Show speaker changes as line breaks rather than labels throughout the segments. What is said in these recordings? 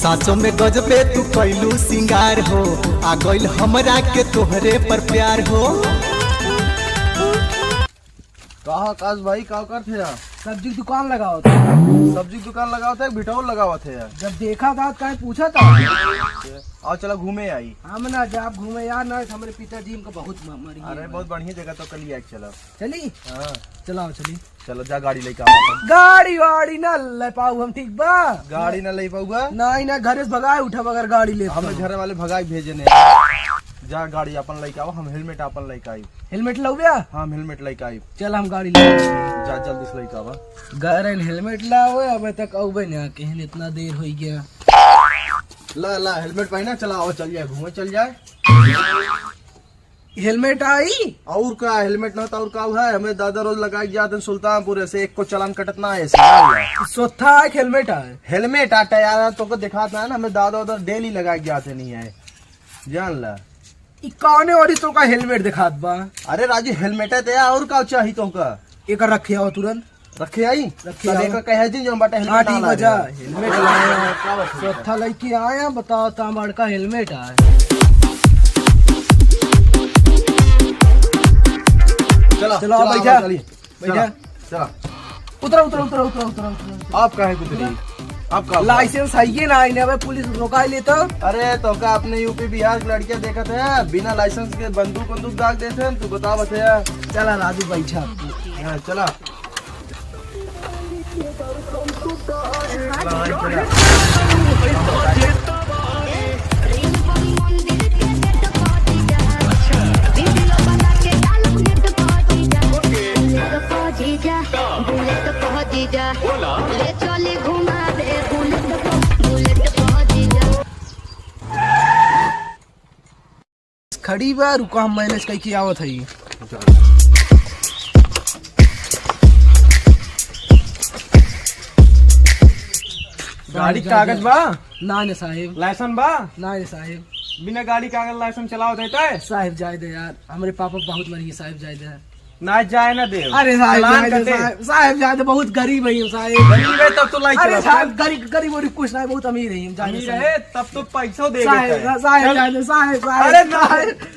साँचों में गजबे तू कैलू सिंगार हो, आ गइल हमरा के तोहरे पर प्यार हो।
कहा आकाश भाई का करते यार?
सब्जी की दुकान लगाओ था।
सब्जी की दुकान लगाओ था, बिठौल लगाओ थे यार।
जब देखा था कहीं पूछा था।
और चलो घूमे आई।
हम ना जब घूमे यार ना हमारे पिताजी हमको बहुत मरी।
अरे बहुत बढ़िया जगह तो कल ही चलो।
चली
हाँ
चलाओ चली।
चलो जा गाड़ी लेके आओ।
गाड़ी वाड़ी ना ले पाऊ हम, ठीक बा?
गाड़ी ना ले पाऊंगा?
नहीं ना घर से भगाए उठा बगैर गाड़ी ले।
हमें घर वाले भगाई भेजे ने। जा गाड़ी अपन लेके आओ, हम हेलमेट अपन लेके आई।
हेलमेट लो गया?
हाँ हेलमेट लेके आई।
चल हम गाड़ी ले
जा जल्दी से लेके आवा।
घर हेलमेट लाओ, अबे तक आवे ना, कहीं इतना देर हो गया।
ला ला हेलमेट पहना, चला चल जाए घूमे चल जाए।
हेलमेट आई
और का हेलमेट ना तो और का है? हमें दादा रोज लगाई जाते सुल्तानपुर से, एक को चलान कटना है ऐसे।
सोथा हेलमेट आए।
हेलमेट आता यार तो को दिखाता है ना, हमें दादा उधर डेली लगा के जाते नहीं है, जान ला।
कौन और तो का हेलमेट दिखात बा?
अरे राजू हेलमेट है तो और का चाहिए तो का?
एक रखे आओ तुरंत।
रखे आई
रखे आओ।
एक कहे थी जो बटा
हाँ
हेलमेट
ठीक
ना
बजा
लाए।
हेलमेट लाया सोथा लेके आया। बताओ तामड़ का हेलमेट आए।
चलो
चलो आप बैठा बैठा।
चला
उतरा उतरा उतरा उतरा उतरा उतरा।
आप काहे गुजरी? आपका
लाइसेंस है ये ना इन्हें भाई पुलिस रोका ले तो।
अरे तो का अपने यूपी बिहार की लड़कियां देखा थे बिना लाइसेंस के बंदूक दाग देते हैं, तू बता बता।
चला राजू बैठा।
हाँ चला
ले चले घुमा दे बुलेट।
खड़ी बा रुका, हम मैनेज करके आवत है।
गाड़ी कागज बा?
ना ने साहिब,
लाइसेंस बा?
ना ने साहिब।
बिना गाड़ी कागज लाइसेंस चलाओ देता है?
साहिब जाए दे यार, हमारे पापा बहुत मरी है। साहिब जाए दे।
ना जाए ना दे।
अरे साहिब
चालान
जाए दे,
कटे।
साहिब जाए दे, बहुत गरीब है हम साहिब।
गरीब है तब तो लाइक
अरे
चलाओ।
साहब गरीब गरीब और कुछ नहीं, बहुत अमीर है हम। जाए
अमीर
दे
है तब तो पैसा दे
साहिब,
देता है।
साहिब
चल।
जाए दे, साहिब साहिब।
अरे ना।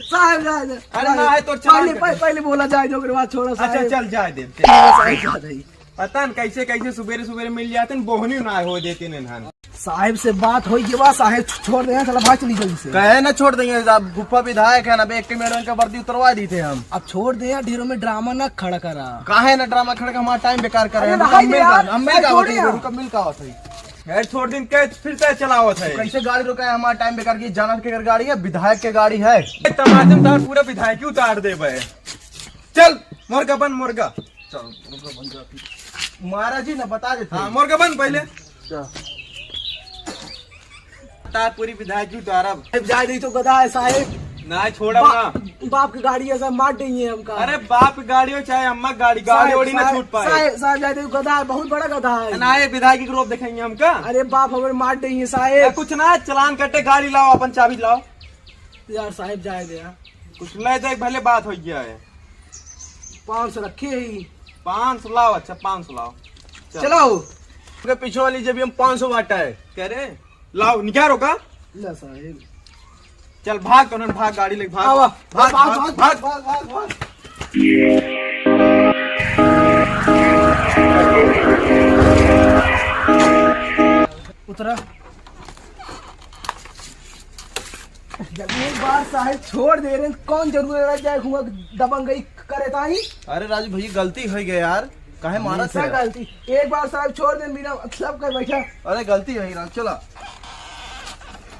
साहिब जाए दे।
अरे ना है तो चालान
पहले
कटे।
पहले बोला जाए दे, बाद छोड़ो
अच्छा
साहिब।
चल जाए दे।
साहिब जाए दे।
पता न कैसे कैसे सुबेरे सुबेरे मिल जाते हैं, बोहनी ना हो देते हैं।
साहिब से बात हो के बाद साहिब छोड़ दे, चला भाग चली जल्दी से।
कहे ना छोड़ देंगे, आप गुफा विधायक है ना, एक के मेडल का वर्दी उतरवा दी थे हम।
अब छोड़ दे यार, ढेरों में ड्रामा ना खड़ा करा।
काहे ना ड्रामा खड़े का हमारा टाइम बेकार कर रहे हैं।
अरे भाई यार,
मिल का होता है
खैर छोड़ दिन के फिर से चलावत है।
कैसे गाड़ी रोका है? हमारा टाइम बेकार की जाना के गाड़ी है, विधायक के गाड़ी है।
टमाटर तार पूरा विधायक उतार दे भाई। चल मुर्गा बन मुर्गा।
महाराज जी ना बता देते।
हाँ मुर्गा बन पहले। तार पूरी विधायक उतारा।
साहिब जाए दे तो गधा है साहिब।
ना छोड़ा ना।
बाप की गाड़ी ऐसा मार देंगे हमका।
अरे बाप की गाड़ी हो चाहे अम्मा की गाड़ी, गाड़ी ओड़ी ना छूट पाए।
साहिब जाए दे तो गधा है, बहुत बड़ा गधा है।
ना ये विधायक की रोप देखेंगे हमका।
अरे बाप हमारे मार देंगे
या
साहिब।
कुछ ना चलान कटे, गाड़ी लाओ अपन चाबी लाओ।
यार साहिब जाए दे यार,
कुछ ले दे भले बात हो गया है।
500 रखे ही।
500 लाओ। अच्छा 500 लाओ।
चलो पीछे वाली जब हम 500 बांटा है।
कह रहे लाओ निकालो का।
ले साहिब
चल भाग तो भाग, गाड़ी लेके भाग।
आवा,
भाग
भाग,
भाग
भाग,
भाग भाग भाग।
उतरा। जब एक बार साहिब छोड़ दे रहे, कौन जरूर रह जाए घूमा दबंग गई करे ताही।
अरे राजू भैया गलती हो गई यार, काहे मारा
ऐसा
था?
गलती एक बार साहब छोड़ दे, बिना मतलब कर बैठा।
अरे गलती हो गई, चला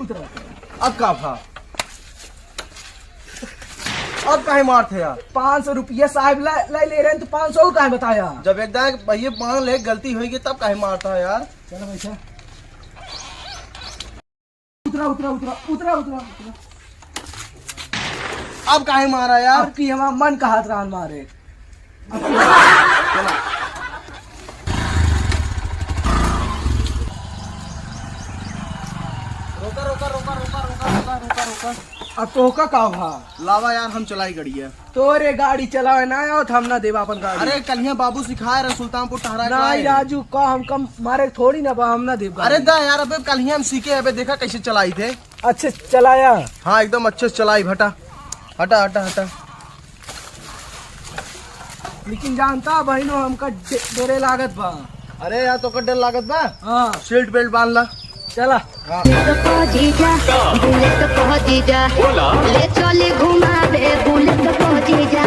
उतरा।
अब का था? अब काहे मार थे यार?
500 रुपया साहब ले रहे हैं तो 500 का है बताया।
जब एकदम भैया मान ले गलती होगी तब काहे मारता है यार?
चलो बैठा। उतरा उतरा उतरा उतरा उतरा उतरा।
अब काहे मारा यार?
आपकी हमारा मन का हाथ रान मारे।
रोका रोका रोका रोका रोका रोका रोका रोका।
अब तो का भा
लावा यार हम चलाई गड़िया।
तोरे गाड़ी चलावे ना आओ हम ना देवा अपन गाड़ी।
अरे कल बाबू सिखाए रहे सुल्तानपुर टहरा के
नहीं
लाए।
राजू का हम कम मारे थोड़ी ना बा हम ना देव
अरे दा यार अबे कल हम सीखे अबे देखा कैसे चलाई थे।
अच्छे चलाया।
हाँ एकदम अच्छे से चलाई हटा हटा हटा हटा।
लेकिन जानता बहनों हमका डरे लागत बा।
अरे यार तो डर लागत बा।
हाँ
सीट बेल्ट बांध ला।
चला।
तो जीजा बुलेट को जीजा ले चले घुमावे बुलेट को जीजा